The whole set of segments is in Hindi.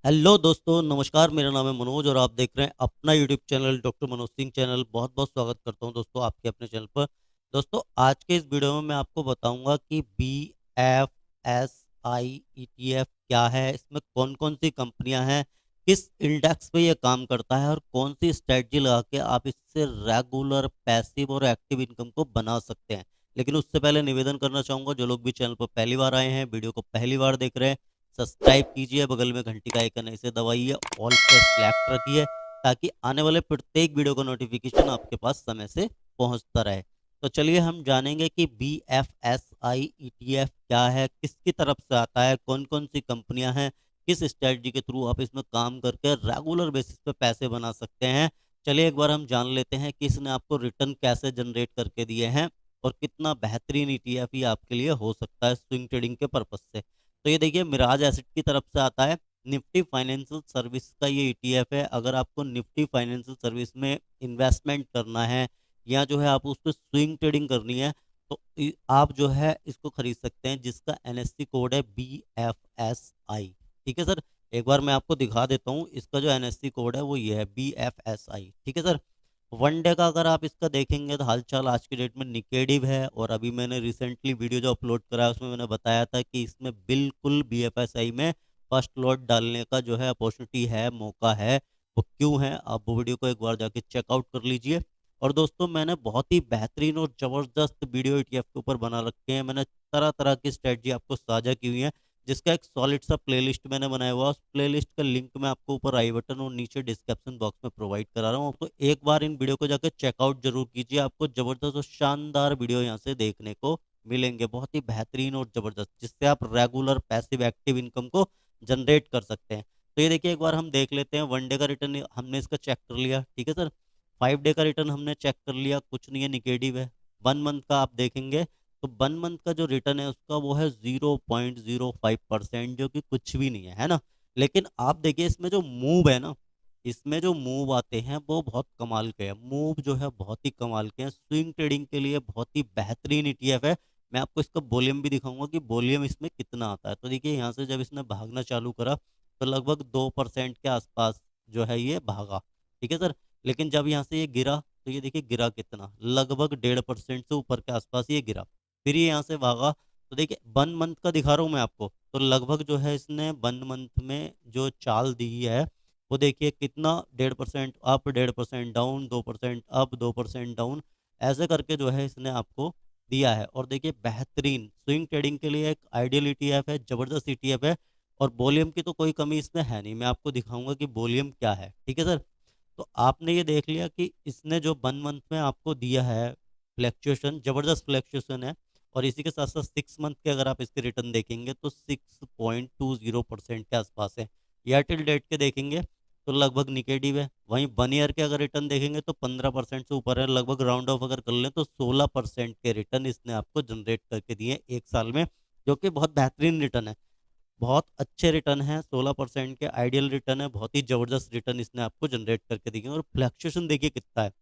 हेलो दोस्तों, नमस्कार। मेरा नाम है मनोज और आप देख रहे हैं अपना YouTube channel doctor Manoj Singh channel. बहुत बहुत स्वागत करता हूं दोस्तों आपके अपने चैनल पर। दोस्तों, आज के इस वीडियो में मैं आपको बताऊंगा कि BFSI ETF क्या है, इसमें कौन कौन सी कंपनियां हैं, किस इंडेक्स पे ये काम करता है और कौन सी स्ट्रेटजी लगा के आप इससे रेगुलर पैसिव और एक्टिव इनकम को बना सकते हैं। लेकिन उससे पहले निवेदन करना चाहूंगा, जो लोग भी चैनल पर पहली बार आए हैं, वीडियो को पहली बार देख रहे हैं, सब्सक्राइब कीजिए, बगल में घंटी का आइकन है इसे दबाइए, ऑल पे सेलेक्ट रखिए, ताकि आने वाले प्रत्येक वीडियो का नोटिफिकेशन आपके पास समय से पहुंचता रहे। तो चलिए हम जानेंगे कि BFSI ETF क्या है, किसकी तरफ से आता है, कौन कौन सी कंपनियां हैं, किस स्ट्रेटजी के थ्रू आप इसमें काम करके रेगुलर बेसिस पे पैसे बना सकते हैं। चलिए एक बार हम जान लेते हैं कि इसने आपको रिटर्न कैसे जनरेट करके दिए हैं और कितना बेहतरीन ETF ये आपके लिए हो सकता है स्विंग ट्रेडिंग के पर्पज से। तो ये देखिए, मिराज एसेट की तरफ से आता है। निफ्टी फाइनेंशियल सर्विस का ये ETF है। अगर आपको निफ्टी फाइनेंशियल सर्विस में इन्वेस्टमेंट करना है या जो है आप उस पर स्विंग ट्रेडिंग करनी है, तो आप जो है इसको खरीद सकते हैं, जिसका NSE कोड है BFSI। ठीक है सर, एक बार मैं आपको दिखा देता हूँ। इसका जो NSE कोड है वो ये है BFSI। ठीक है सर। वन डे का अगर आप इसका देखेंगे तो हालचाल आज की डेट में निगेटिव है, और अभी मैंने रिसेंटली वीडियो जो अपलोड करा है उसमें मैंने बताया था कि इसमें बिल्कुल BFSI में फर्स्ट लॉट डालने का जो है अपॉर्चुनिटी है, मौका है। वो क्यों है, आप वो वीडियो को एक बार जाके चेकआउट कर लीजिए। और दोस्तों, मैंने बहुत ही बेहतरीन और ज़बरदस्त वीडियो ETF के ऊपर बना रखे हैं। मैंने तरह तरह की स्ट्रेटजी आपको साझा की हुई है, जिसका एक सॉलिड सा प्लेलिस्ट मैंने बनाया हुआ है। उस प्लेलिस्ट का लिंक मैं आपको ऊपर आई बटन और नीचे डिस्क्रिप्शन बॉक्स में प्रोवाइड करा रहा हूँ, तो एक बार इन वीडियो को जाकर चेकआउट जरूर कीजिए। आपको जबरदस्त और शानदार वीडियो यहाँ से देखने को मिलेंगे, बहुत ही बेहतरीन और जबरदस्त, जिससे आप रेगुलर पैसिव एक्टिव इनकम को जनरेट कर सकते हैं। तो ये देखिए, एक बार हम देख लेते हैं। वन डे का रिटर्न हमने इसका चेक कर लिया, ठीक है सर। 5 डे का रिटर्न हमने चेक कर लिया, कुछ नहीं है, निगेटिव है। 1 मंथ का आप देखेंगे तो 1 मंथ का जो रिटर्न है उसका वो है 0.05%, जो कि कुछ भी नहीं है ना। लेकिन आप देखिए, इसमें जो मूव है ना, इसमें जो मूव आते हैं वो बहुत कमाल के हैं। मूव जो है बहुत ही कमाल के हैं, स्विंग ट्रेडिंग के लिए बहुत ही बेहतरीन ETF है। मैं आपको इसका वॉल्यूम भी दिखाऊंगा कि वॉल्यूम इसमें कितना आता है। तो देखिए, यहाँ से जब इसने भागना चालू करा तो लगभग 2% के आसपास जो है ये भागा। ठीक है सर। लेकिन जब यहाँ से ये गिरा तो ये देखिए गिरा कितना, लगभग 1.5% से ऊपर के आसपास ये गिरा। फिर ये यहाँ से भागा। तो देखिए, 1 मंथ का दिखा रहा हूँ मैं आपको, तो लगभग जो है इसने 1 मंथ में जो चाल दी है वो देखिए कितना, 1.5% अप, 1.5% डाउन, 2% अप, 2% डाउन, ऐसे करके जो है इसने आपको दिया है। और देखिए, बेहतरीन स्विंग ट्रेडिंग के लिए एक आइडियल ETF है, जबरदस्त ETF है। और वॉल्यूम की तो कोई कमी इसमें है नहीं, मैं आपको दिखाऊंगा कि वॉल्यूम क्या है। ठीक है सर। तो आपने ये देख लिया कि इसने जो 1 मंथ में आपको दिया है फ्लैक्चुएशन, जबरदस्त फ्लैक्चुएशन है। और इसी के साथ साथ 6 मंथ के अगर आप इसके रिटर्न देखेंगे तो 6.20% के आसपास है। एयरटेल डेट के देखेंगे तो लगभग निगेटिव है। वहीं 1 ईयर के अगर रिटर्न देखेंगे तो 15% से ऊपर है, लगभग राउंड ऑफ अगर कर लें तो 16% के रिटर्न इसने आपको जनरेट करके दिए 1 साल में, जो कि बहुत बेहतरीन रिटर्न है। बहुत अच्छे रिटर्न है, 16% के आइडियल रिटर्न है, बहुत ही जबरदस्त रिटर्न इसने आपको जनरेट करके दिए। और फ्लक्चुएशन देखिए कितना है।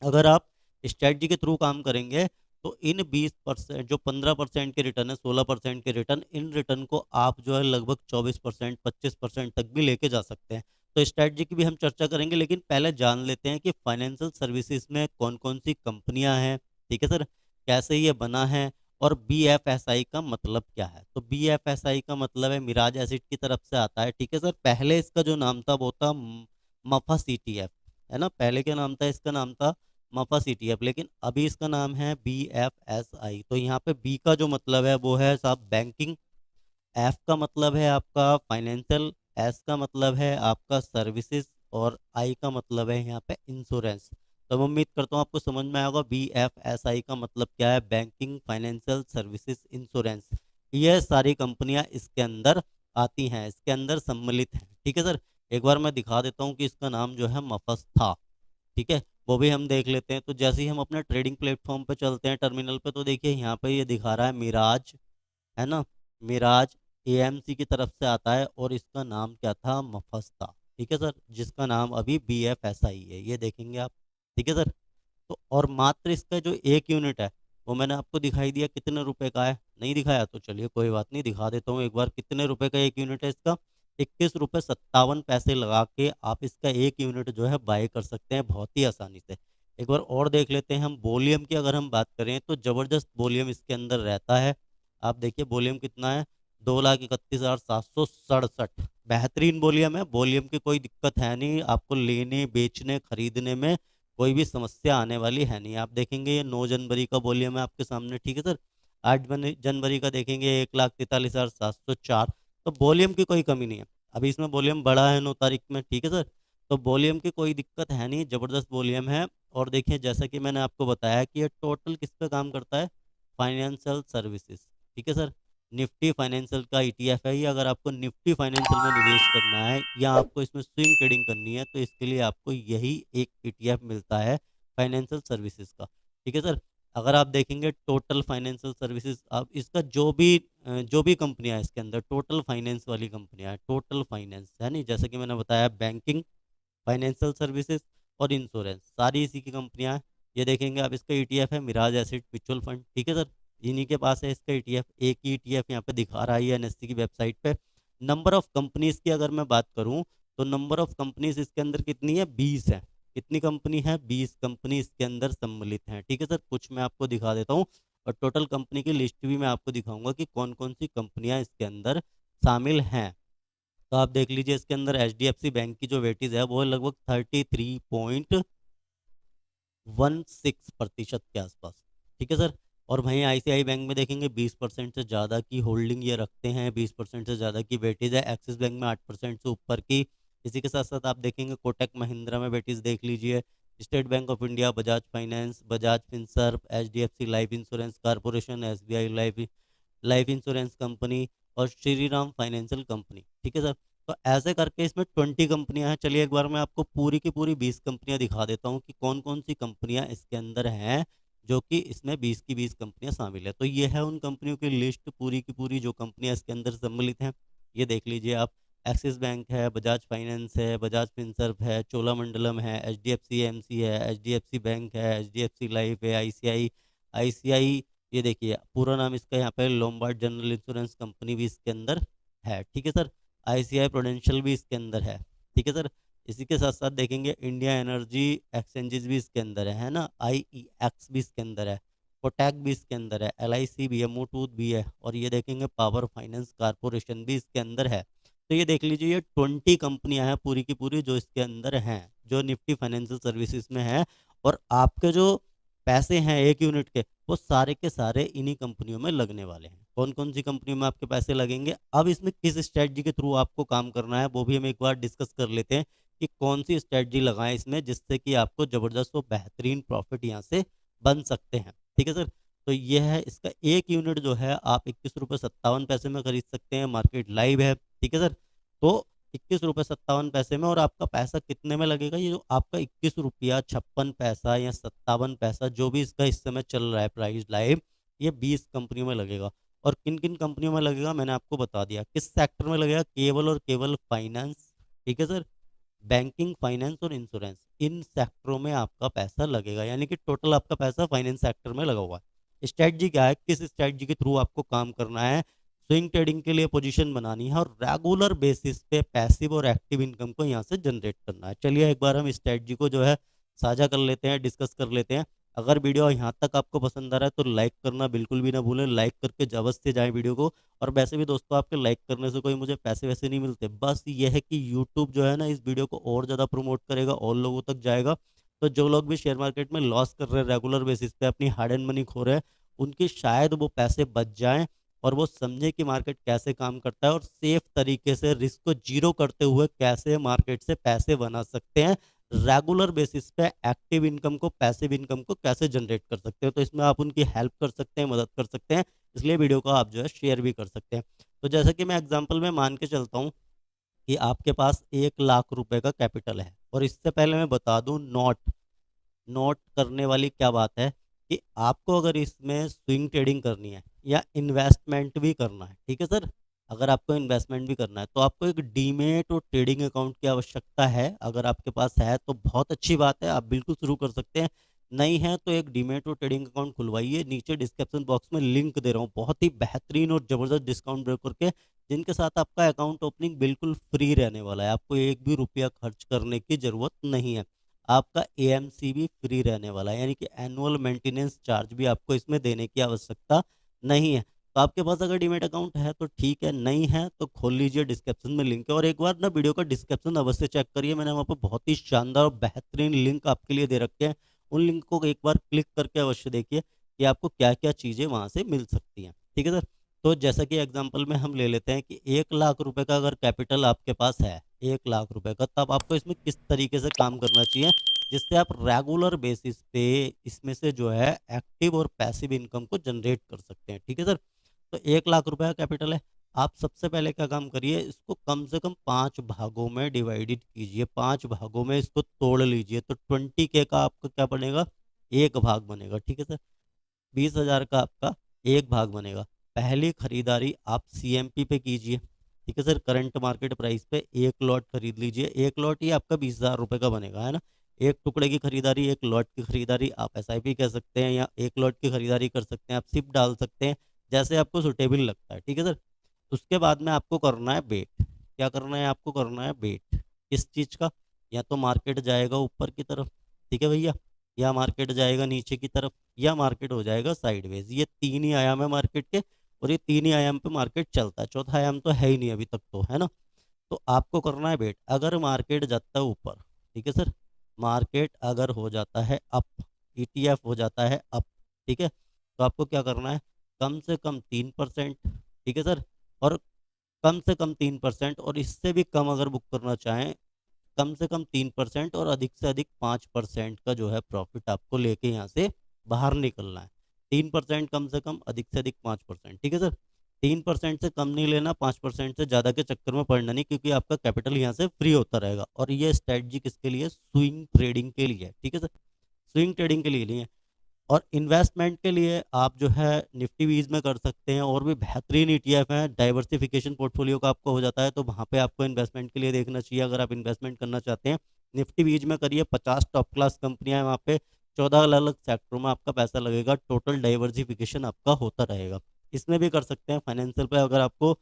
अगर आप स्ट्रेटजी के थ्रू काम करेंगे तो इन 20%, जो 15% के रिटर्न है, 16% के रिटर्न, इन रिटर्न को आप जो है लगभग 24%, 25% तक भी लेके जा सकते हैं। तो स्ट्रेटजी की भी हम चर्चा करेंगे, लेकिन पहले जान लेते हैं कि फाइनेंशियल सर्विसेज में कौन कौन सी कंपनियां हैं। ठीक है सर, कैसे ये बना है और BFSI का मतलब क्या है। तो BFSI का मतलब है मिराज एसिड की तरफ से आता है। ठीक है सर। पहले इसका जो नाम था वो था मफा ETF, है ना। पहले क्या नाम था, इसका नाम था मफा ETF, लेकिन अभी इसका नाम है BFSI। तो यहाँ पे बी का जो मतलब है वो है साहब बैंकिंग, एफ का मतलब है आपका फाइनेंशियल, एस का मतलब है आपका सर्विसेज, और आई का मतलब है यहाँ पे इंश्योरेंस। तो मैं उम्मीद करता हूँ आपको समझ में आएगा BFSI का मतलब क्या है, बैंकिंग, फाइनेंशियल सर्विसेज, इंश्योरेंस। ये सारी कंपनियां इसके अंदर आती हैं, इसके अंदर सम्मिलित हैं। ठीक है सर। एक बार मैं दिखा देता हूँ कि इसका नाम जो है मफस था। ठीक है, वो भी हम देख लेते हैं। तो जैसे ही हम अपने ट्रेडिंग प्लेटफॉर्म पे चलते हैं, टर्मिनल पे, तो देखिए यहाँ पे ये दिखा रहा है मिराज, है ना। मिराज AMC की तरफ से आता है और इसका नाम क्या था, मफस्ता। ठीक है सर, जिसका नाम अभी BFSI है, ये देखेंगे आप। ठीक है सर। तो और मात्र इसका जो एक यूनिट है वो मैंने आपको दिखाई दिया कितने रुपए का है, नहीं दिखाया, तो चलिए कोई बात नहीं, दिखा देता हूँ एक बार कितने रुपए का एक यूनिट है इसका। 21 रुपये 57 पैसे लगा के आप इसका 1 यूनिट जो है बाय कर सकते हैं बहुत ही आसानी से। एक बार और देख लेते हैं हम वॉल्यूम की, अगर हम बात करें तो ज़बरदस्त वॉल्यूम इसके अंदर रहता है। आप देखिए वॉल्यूम कितना है, 2,31,767। बेहतरीन वॉल्यूम है, वॉल्यूम की कोई दिक्कत है नहीं, आपको लेने बेचने खरीदने में कोई भी समस्या आने वाली है नहीं। आप देखेंगे ये 9 जनवरी का वॉल्यूम है आपके सामने, ठीक है सर। 8 जनवरी का देखेंगे 1,43,704। तो वॉल्यूम की कोई कमी नहीं है। अभी इसमें वॉल्यूम बढ़ा है 9 तारीख में, ठीक है सर। तो वॉल्यूम की कोई दिक्कत है नहीं, ज़बरदस्त वॉल्यूम है। और देखिए जैसा कि मैंने आपको बताया कि ये टोटल किस पे काम करता है, फाइनेंशियल सर्विसेज, ठीक है सर। निफ्टी फाइनेंशियल का ईटीएफ है ये। अगर आपको निफ्टी फाइनेंशियल में निवेश करना है या आपको इसमें स्विंग ट्रेडिंग करनी है तो इसके लिए आपको यही एक ईटीएफ मिलता है फाइनेंशियल सर्विसेज का, ठीक है सर। अगर आप देखेंगे टोटल फाइनेंशियल सर्विसेज, आप इसका जो भी कंपनियां हैं इसके अंदर टोटल फाइनेंस वाली कंपनियां हैं, टोटल फाइनेंस है नहीं, जैसे कि मैंने बताया बैंकिंग, फाइनेंशियल सर्विसेज और इंश्योरेंस, सारी इसी की कंपनियां हैं। ये देखेंगे आप, इसका ईटीएफ है मिराज एसेट म्यूचुअल फंड, ठीक है सर। इन्हीं के पास है इसका ईटीएफ, एक ही ईटीएफ यहाँ पे दिखा रहा है एनएससी की वेबसाइट पे। नंबर ऑफ कंपनीज की अगर मैं बात करूं तो नंबर ऑफ कंपनीज इसके अंदर कितनी है, 20 है। कितनी कंपनी है, 20 कंपनी इसके अंदर सम्मिलित हैं, ठीक है सर। कुछ मैं आपको दिखा देता हूँ और टोटल कंपनी की लिस्ट भी मैं आपको दिखाऊंगा कि कौन कौन सी कंपनियां इसके अंदर शामिल हैं। तो आप देख लीजिए इसके अंदर एचडीएफसी बैंक की जो वेटेज है वो है लगभग 33.16% के आसपास, ठीक है सर। और वहीं आईसीआई बैंक में देखेंगे 20% से ज़्यादा की होल्डिंग ये रखते हैं, 20% से ज़्यादा की वेटेज है। एक्सिस बैंक में 8% से ऊपर की। इसी के साथ साथ आप देखेंगे कोटक महिंद्रा में वेटेज देख लीजिए, state bank of India, Bajaj finance, Bajaj Finserv, HDFC life insurance corporation, SBI life life insurance company और श्री राम फाइनेंशियल कंपनी, ठीक है सर। तो ऐसे करके इसमें 20 कंपनियां हैं। चलिए एक बार मैं आपको पूरी की पूरी 20 कंपनियां दिखा देता हूँ कि कौन कौन सी कंपनियां इसके अंदर हैं, जो कि इसमें 20 की 20 कंपनियां शामिल है। तो ये है उन कंपनियों की लिस्ट पूरी की पूरी जो कंपनियां इसके अंदर सम्मिलित हैं। ये देख लीजिए आप, एक्सिस बैंक है, बजाज फाइनेंस है, बजाज फिनसर्व है, चोलामंडलम है, एचडीएफसी एमसी है, एचडीएफसी बैंक है, एचडीएफसी लाइफ है, आईसीआई आईसीआई, ये देखिए पूरा नाम इसका यहाँ पे लोम्बार्ड जनरल इंश्योरेंस कंपनी भी इसके अंदर है, ठीक है सर। आईसीआई प्रूडेंशियल भी इसके अंदर है, ठीक है सर। इसी के साथ साथ देखेंगे इंडिया एनर्जी एक्सचेंजेस भी इसके अंदर है ना, आईईएक्स भी इसके अंदर है, कोटैक भी इसके अंदर है, एलआईसी भी है, मुथूट भी है, और ये देखेंगे पावर फाइनेंस कारपोरेशन भी इसके अंदर है। तो ये देख लीजिए ये 20 कंपनियां हैं पूरी की पूरी जो इसके अंदर हैं, जो निफ्टी फाइनेंशियल सर्विसेज में है। और आपके जो पैसे हैं 1 यूनिट के, वो सारे के सारे इन्हीं कंपनियों में लगने वाले हैं। कौन कौन सी कंपनियों में आपके पैसे लगेंगे, अब इसमें किस स्ट्रेटजी के थ्रू आपको काम करना है वो भी हम एक बार डिस्कस कर लेते हैं कि कौन सी स्ट्रेटजी लगाएं इसमें जिससे कि आपको जबरदस्त और बेहतरीन प्रॉफिट यहाँ से बन सकते हैं, ठीक है सर। तो ये है इसका 1 यूनिट जो है आप 21 रुपये 57 पैसे में खरीद सकते हैं, मार्केट लाइव है, ठीक है सर। तो 21 रुपये 57 पैसे में, और आपका पैसा कितने में लगेगा, ये जो आपका 21 रुपया 56 पैसा या 57 पैसा जो भी इसका इस समय चल रहा है प्राइस लाइव, ये 20 कंपनियों में लगेगा। और किन किन कंपनियों में लगेगा मैंने आपको बता दिया, किस सेक्टर में लगेगा, केवल और केवल फाइनेंस, ठीक है सर, बैंकिंग, फाइनेंस और इंश्योरेंस, इन सेक्टरों में आपका पैसा लगेगा। यानी कि टोटल आपका पैसा फाइनेंस सेक्टर में लगा हुआ है। स्ट्रैटेजी क्या है, किस स्ट्रैटेजी के थ्रू आपको काम करना है, स्विंग ट्रेडिंग के लिए पोजीशन बनानी है और रेगुलर बेसिस पे पैसिव और एक्टिव इनकम को यहाँ से जनरेट करना है। चलिए एक बार हम स्ट्रैटेजी को जो है साझा कर लेते हैं, डिस्कस कर लेते हैं। अगर वीडियो यहाँ तक आपको पसंद आ रहा है तो लाइक करना बिल्कुल भी ना भूलें, लाइक करके जबरदस्त से जाएं वीडियो को। और वैसे भी दोस्तों आपके लाइक करने से कोई मुझे पैसे वैसे नहीं मिलते, बस ये है कि यूट्यूब जो है ना इस वीडियो को और ज़्यादा प्रमोट करेगा और लोगों तक जाएगा। तो जो लोग भी शेयर मार्केट में लॉस कर रहे हैं, रेगुलर बेसिस पे अपनी हार्ड एंड मनी खो रहे हैं, उनके शायद वो पैसे बच जाएं और वो समझे कि मार्केट कैसे काम करता है और सेफ तरीके से रिस्क को जीरो करते हुए कैसे मार्केट से पैसे बना सकते हैं, रेगुलर बेसिस पे एक्टिव इनकम को, पैसिव इनकम को कैसे जनरेट कर सकते हैं। तो इसमें आप उनकी हेल्प कर सकते हैं, मदद कर सकते हैं, इसलिए वीडियो को आप जो है शेयर भी कर सकते हैं। तो जैसा कि मैं एग्जांपल में मान के चलता हूँ कि आपके पास 1 लाख रुपए का कैपिटल है, और इससे पहले मैं बता दूं नोट नोट करने वाली क्या बात है कि आपको अगर इसमें स्विंग ट्रेडिंग करनी है या इन्वेस्टमेंट भी करना है, ठीक है सर, अगर आपको इन्वेस्टमेंट भी करना है तो आपको एक डीमेट और ट्रेडिंग अकाउंट की आवश्यकता है। अगर आपके पास है तो बहुत अच्छी बात है, आप बिल्कुल शुरू कर सकते हैं। नहीं है तो एक डीमेट और ट्रेडिंग अकाउंट खुलवाइए, नीचे डिस्क्रिप्शन बॉक्स में लिंक दे रहा हूँ, बहुत ही बेहतरीन और जबरदस्त डिस्काउंट ब्रोकर के जिनके साथ आपका अकाउंट ओपनिंग बिल्कुल फ्री रहने वाला है, आपको एक भी रुपया खर्च करने की ज़रूरत नहीं है। आपका एएमसी भी फ्री रहने वाला है, यानी कि एनुअल मेंटेनेंस चार्ज भी आपको इसमें देने की आवश्यकता नहीं है। तो आपके पास अगर डीमैट अकाउंट है तो ठीक है, नहीं है तो खोल लीजिए, डिस्क्रिप्शन में लिंक है। और एक बार ना वीडियो का डिस्क्रिप्शन अवश्य चेक करिए, मैंने वहाँ पर बहुत ही शानदार और बेहतरीन लिंक आपके लिए दे रखे हैं। उन लिंक को एक बार क्लिक करके अवश्य देखिए कि आपको क्या क्या चीज़ें वहाँ से मिल सकती हैं। ठीक है सर। तो जैसा कि एग्जांपल में हम ले लेते हैं कि 1 लाख रुपए का अगर कैपिटल आपके पास है, 1 लाख रुपए का, तब आपको इसमें किस तरीके से काम करना चाहिए जिससे आप रेगुलर बेसिस पे इसमें से जो है एक्टिव और पैसिव इनकम को जनरेट कर सकते हैं। ठीक है सर। तो 1 लाख रुपए का कैपिटल है, आप सबसे पहले क्या काम करिए, इसको कम से कम 5 भागों में डिवाइडेड कीजिए, 5 भागों में इसको तोड़ लीजिए। तो 20K का आपका क्या बनेगा, एक भाग बनेगा। ठीक है सर। 20,000 का आपका एक भाग बनेगा। पहली खरीदारी आप सीएमपी पे कीजिए। ठीक है सर। करंट मार्केट प्राइस पे एक लॉट खरीद लीजिए, एक लॉट ही आपका 20,000 रुपये का बनेगा, है ना। एक टुकड़े की खरीदारी, एक लॉट की खरीदारी, आप एसआईपी कह सकते हैं या एक लॉट की खरीदारी कर सकते हैं, आप सिप डाल सकते हैं, जैसे आपको सुटेबल लगता है। ठीक है सर। उसके बाद में आपको करना है वेट। क्या करना है, आपको करना है वेट किस चीज़ का, या तो मार्केट जाएगा ऊपर की तरफ, ठीक है भैया, या मार्केट जाएगा नीचे की तरफ, या मार्केट हो जाएगा साइडवेज। ये तीन ही आयाम है मार्केट के, और ये तीन ही आयाम पे मार्केट चलता है, चौथा आयाम तो है ही नहीं अभी तक, तो है ना। तो आपको करना है वेट। अगर मार्केट जाता है ऊपर, ठीक है सर, मार्केट अगर हो जाता है अप, ईटीएफ हो जाता है अप, ठीक है, तो आपको क्या करना है, कम से कम 3%, ठीक है सर, और कम से कम 3%, और इससे भी कम अगर बुक करना चाहें, कम से कम 3% और अधिक से अधिक 5% का जो है प्रॉफिट आपको लेके यहाँ से बाहर निकलना है। 3% कम से कम, अधिक से अधिक 5%। ठीक है सर। 3% से कम नहीं लेना, 5% से ज़्यादा के चक्कर में पड़ना नहीं, क्योंकि आपका कैपिटल यहाँ से फ्री होता रहेगा। और ये स्ट्रेटजी किसके लिए, स्विंग ट्रेडिंग के लिए। ठीक है सर। स्विंग ट्रेडिंग के लिए। और इन्वेस्टमेंट के लिए आप जो है निफ्टी वीज में कर सकते हैं, और भी बेहतरीन ईटीएफ हैं, डाइवर्सिफिकेशन पोर्टफोलियो का आपको हो जाता है, तो वहाँ पे आपको इन्वेस्टमेंट के लिए देखना चाहिए। अगर आप इन्वेस्टमेंट करना चाहते हैं, निफ्टी वीज में करिए, 50 टॉप क्लास कंपनियां हैं वहाँ पे, 14 अलग अलग सेक्टरों में आपका पैसा लगेगा, टोटल डाइवर्सिफिकेशन आपका होता रहेगा। इसमें भी कर सकते हैं फाइनेंशियल पे, अगर आपको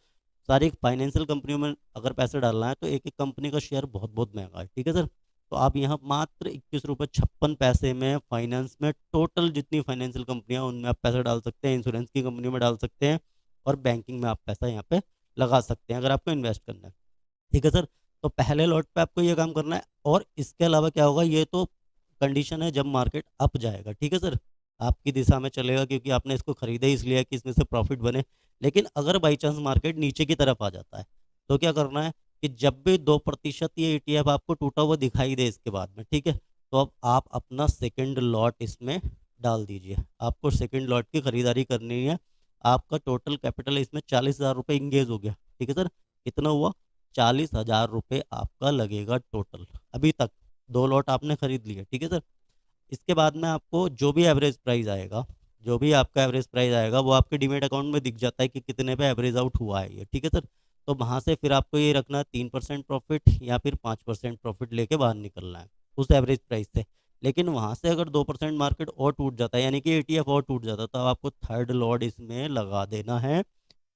सारी फाइनेंशियल कंपनियों में अगर पैसे डालना है तो एक एक कंपनी का शेयर बहुत बहुत महंगा है। ठीक है सर। तो आप यहाँ मात्र 21 रुपये 56 पैसे में फाइनेंस में टोटल जितनी फाइनेंशियल कंपनियां उनमें आप पैसा डाल सकते हैं, इंश्योरेंस की कंपनी में डाल सकते हैं, और बैंकिंग में आप पैसा यहाँ पे लगा सकते हैं अगर आपको इन्वेस्ट करना है। ठीक है सर। तो पहले लॉट पे आपको ये काम करना है। और इसके अलावा क्या होगा, ये तो कंडीशन है जब मार्केट अप जाएगा, ठीक है सर, आपकी दिशा में चलेगा, क्योंकि आपने इसको खरीदा ही इसलिए है कि इसमें से प्रॉफिट बने। लेकिन अगर बाई चांस मार्केट नीचे की तरफ आ जाता है, तो क्या करना है कि जब भी 2% ये ईटीएफ आपको टूटा हुआ दिखाई दे इसके बाद में, ठीक है, तो अब आप अपना सेकंड लॉट इसमें डाल दीजिए। आपको सेकंड लॉट की खरीदारी करनी है। आपका टोटल कैपिटल इसमें 40,000 रुपये इंगेज हो गया। ठीक है सर। कितना हुआ, 40,000 रुपये आपका लगेगा टोटल। अभी तक 2 लॉट आपने खरीद लिए। ठीक है सर। इसके बाद में आपको जो भी एवरेज प्राइस आएगा, जो भी आपका एवरेज प्राइस आएगा, वो आपके डीमेट अकाउंट में दिख जाता है कि कितने पे एवरेज आउट हुआ है ये। ठीक है सर। तो वहाँ से फिर आपको ये रखना है 3% प्रॉफिट या फिर 5% प्रॉफिट लेके बाहर निकलना है उस एवरेज प्राइस से। लेकिन वहाँ से अगर 2% मार्केट और टूट जाता है, यानी कि एटीएफ और टूट जाता है, तो आपको थर्ड लॉट इसमें लगा देना है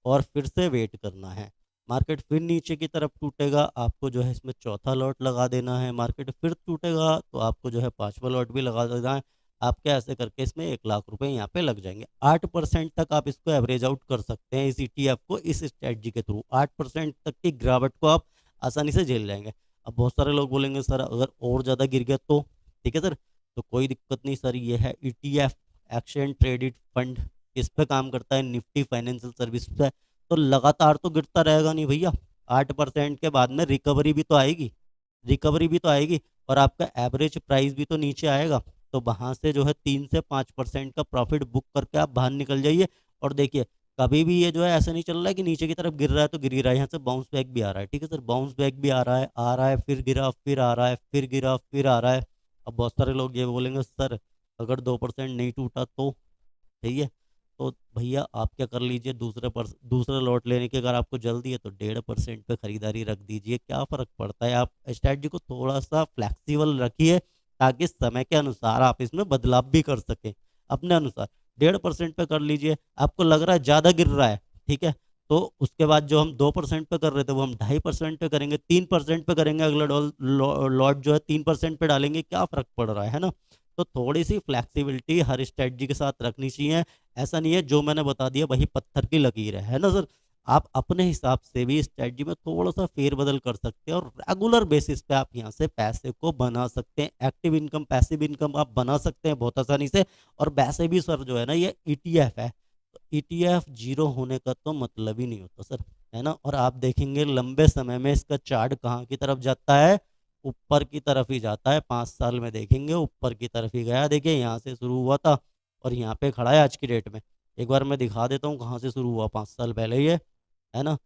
और फिर से वेट करना है। मार्केट फिर नीचे की तरफ टूटेगा, आपको जो है इसमें चौथा लॉट लगा देना है। मार्केट फिर टूटेगा तो आपको जो है पांचवा लॉट भी लगा देना है। आपके ऐसे करके इसमें 1 लाख रुपए यहाँ पे लग जाएंगे। 8% तक आप इसको एवरेज आउट कर सकते हैं, इस ईटीएफ को, इस स्ट्रेटजी के थ्रू 8% तक की गिरावट को आप आसानी से झेल जाएंगे। अब बहुत सारे लोग बोलेंगे सर अगर और ज़्यादा गिर गया तो, ठीक है सर, तो कोई दिक्कत नहीं सर, ये है ईटीएफ, एक्सचेंज ट्रेडेड फंड, इस पे काम करता है, निफ्टी फाइनेंशियल सर्विस पे। तो लगातार तो गिरता रहेगा नहीं भैया, 8% के बाद में रिकवरी भी तो आएगी, रिकवरी भी तो आएगी, और आपका एवरेज प्राइस भी तो नीचे आएगा। तो वहां से जो है 3 से 5% का प्रॉफिट बुक करके आप बाहर निकल जाइए। और देखिए, कभी भी ये जो है ऐसा नहीं चल रहा है कि नीचे की तरफ गिर रहा है तो गिर ही रहा है, यहाँ से बाउंस बैक भी आ रहा है। ठीक है सर। बाउंस बैक भी आ रहा है, आ रहा है, फिर गिरा, फिर आ रहा है, फिर गिरा, फिर आ रहा है। अब बहुत सारे लोग ये बोलेंगे सर अगर 2% नहीं टूटा तो, सही है, तो भैया आप क्या कर लीजिए, दूसरा लॉट लेने की अगर आपको जल्दी है तो 1.5% पे खरीदारी रख दीजिए, क्या फ़र्क पड़ता है। आप स्ट्रैटेजी को थोड़ा सा फ्लेक्सिबल रखिए, ताकि समय के अनुसार आप इसमें बदलाव भी कर सकें अपने अनुसार। 1.5% पे कर लीजिए। आपको लग रहा है ज़्यादा गिर रहा है, ठीक है, तो उसके बाद जो हम 2% पे कर रहे थे वो हम 2.5% पे करेंगे, 3% पे करेंगे, अगला लॉट जो है 3% पे डालेंगे, क्या फर्क पड़ रहा है ना। तो थोड़ी सी फ्लेक्सिबिलिटी हर स्ट्रेटजी के साथ रखनी चाहिए। ऐसा नहीं है जो मैंने बता दिया वही पत्थर की लकीर है ना सर। आप अपने हिसाब से भी स्ट्रेटजी में थोड़ा सा फेरबदल कर सकते हैं और रेगुलर बेसिस पे आप यहाँ से पैसे को बना सकते हैं। एक्टिव इनकम, पैसिव इनकम आप बना सकते हैं बहुत आसानी से। और वैसे भी सर जो है ना ये ईटीएफ है, तो ईटीएफ जीरो होने का तो मतलब ही नहीं होता सर, है ना। और आप देखेंगे लंबे समय में इसका चार्ट कहाँ की तरफ जाता है, ऊपर की तरफ ही जाता है। 5 साल में देखेंगे ऊपर की तरफ ही गया। देखिए यहाँ से शुरू हुआ था और यहाँ पे खड़ा है आज की डेट में। एक बार मैं दिखा देता हूँ कहाँ से शुरू हुआ 5 साल पहले ये, है ना।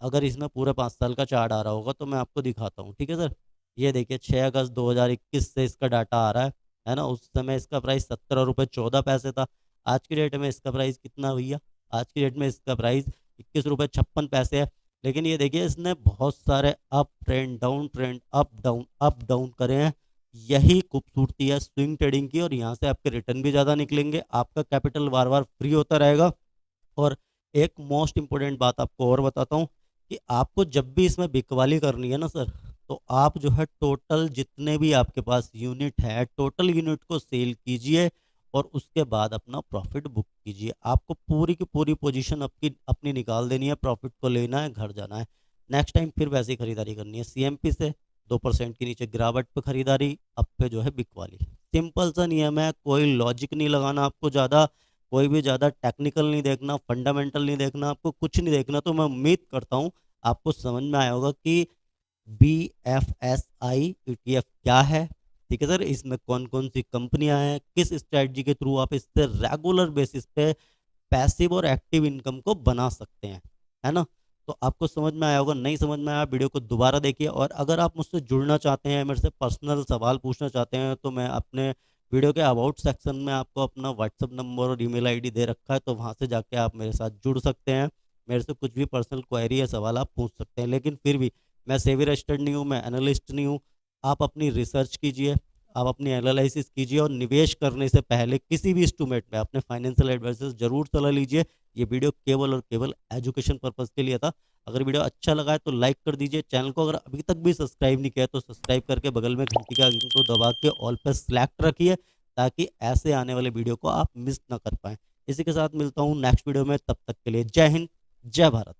अगर इसमें पूरे 5 साल का चार्ट आ रहा होगा तो मैं आपको दिखाता हूँ, ठीक है सर। ये देखिए 6 अगस्त 2021 से इसका डाटा आ रहा है ना। उस समय इसका प्राइस 17 रुपये 14 पैसे था। आज की डेट में इसका प्राइस कितना भैया, आज की डेट में इसका प्राइस 21 रुपये 56 पैसे है। लेकिन ये देखिए इसने बहुत सारे up trend down, trend up down करे हैं। यही खूबसूरती है स्विंग ट्रेडिंग की। और यहाँ से आपके रिटर्न भी ज़्यादा निकलेंगे, आपका कैपिटल बार बार फ्री होता रहेगा। और एक मोस्ट इंपॉर्टेंट बात आपको और बताता हूँ कि आपको जब भी इसमें बिकवाली करनी है ना सर, तो आप जो है टोटल जितने भी आपके पास यूनिट है टोटल यूनिट को सेल कीजिए और उसके बाद अपना प्रॉफिट बुक कीजिए। आपको पूरी की पूरी पोजीशन अपनी अपनी निकाल देनी है, प्रॉफिट को लेना है, घर जाना है। नेक्स्ट टाइम फिर वैसी खरीदारी करनी है, सीएमपी से 2% के नीचे गिरावट पे खरीदारी, अब पे जो है बिकवाली। सिंपल सा नियम है, कोई लॉजिक नहीं लगाना आपको ज़्यादा, कोई भी ज़्यादा टेक्निकल नहीं देखना, फंडामेंटल नहीं देखना, आपको कुछ नहीं देखना। तो मैं उम्मीद करता हूँ आपको समझ में आया होगा कि BFSI ETF क्या है, ठीक है सर। इसमें कौन कौन सी कंपनियां हैं, किस स्ट्रेटजी के थ्रू आप इससे रेगुलर बेसिस पे पैसिव और एक्टिव इनकम को बना सकते हैं, है ना। तो आपको समझ में आया होगा, नहीं समझ में आया वीडियो को दोबारा देखिए। और अगर आप मुझसे जुड़ना चाहते हैं, मेरे से पर्सनल सवाल पूछना चाहते हैं, तो मैं अपने वीडियो के अबाउट सेक्शन में आपको अपना व्हाट्सअप नंबर और ईमेल आईडी दे रखा है, तो वहाँ से जाके आप मेरे साथ जुड़ सकते हैं। मेरे से कुछ भी पर्सनल क्वेरी या सवाल आप पूछ सकते हैं। लेकिन फिर भी मैं सेवी रजिस्टर्ड नहीं हूँ, मैं एनालिस्ट नहीं हूँ। आप अपनी रिसर्च कीजिए, आप अपनी एनालिसिस कीजिए और निवेश करने से पहले किसी भी इंस्ट्रूमेंट में अपने फाइनेंशियल एडवाइजर से जरूर सलाह लीजिए। ये वीडियो केवल और केवल एजुकेशन पर्पज़ के लिए था। अगर वीडियो अच्छा लगा है तो लाइक कर दीजिए। चैनल को अगर अभी तक भी सब्सक्राइब नहीं किया तो सब्सक्राइब करके बगल में घंटी का आइकन को दबा के ऑल पर सेलेक्ट रखिए, ताकि ऐसे आने वाले वीडियो को आप मिस ना कर पाएँ। इसी के साथ मिलता हूँ नेक्स्ट वीडियो में, तब तक के लिए जय हिंद, जय भारत।